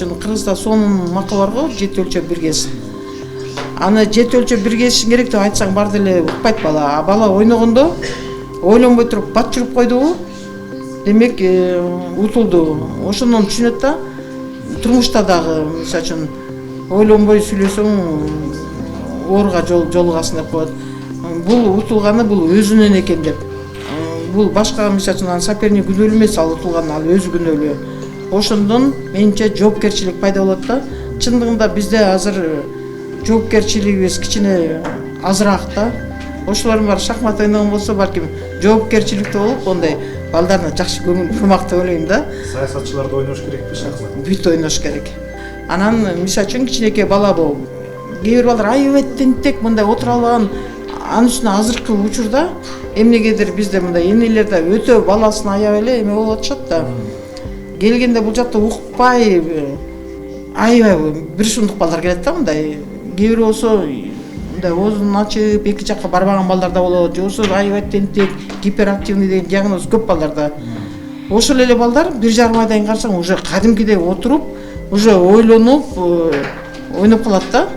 Кыргызда сонун макал бар го, 7 өлчөп 1 кес. Аны 7 өлчөп 1 кесишиң керек деп айтсаң бар деле укпайт бала. А бала ойногондо ойлонбой туруп бат жүрүп койдубу, демек утулду. Ошондон түшүнөт да. Турмушта дагы, мисалы үчүн, ойлонбой сүйлөсөң ооруга жолугасың деп коет. Бул утулганы бул өзүнөн экен деп. Бул башка, мисалы үчүн, соперник күнөөлүү эмес, ал утулган, ал өзү күнөөлүү. Ошондон менимче жоопкерчилик пайда болот да. Чындыгында бизде азыр жоопкерчилигибиз кичине азыраак да. Ошолордун баары шахмат ойногон болсо, балким жоопкерчиликте болуп, ондай балдарына жакшы көңүл бурмак деп ойлойм да. Саясатчылар да ойнош керекпи шахмат? Бүт ойнош керек. Анан мисалы үчүн кичинекей бала болуп, кээ бир балдар аябай тентек мындай отура албаган, анын үстүнө азыркы учурда эмнегедир бизде мындай энелер да өтө баласын аябай эле эме болуп атышат да. Келгенде бул жакта укпай, аябай бир шундук балдар келет да мындай. Кээ бир болсо мындай оозун ачып эки жакка барбаган балдар да болот, же болбосо аябай тентек, гиперактивный деген диагноз көп балдарда. Ошол эле балдар 1,5 айдан кийин карасаң уже кадимкидей отуруп, уже ойлонуп, ойноп калат да.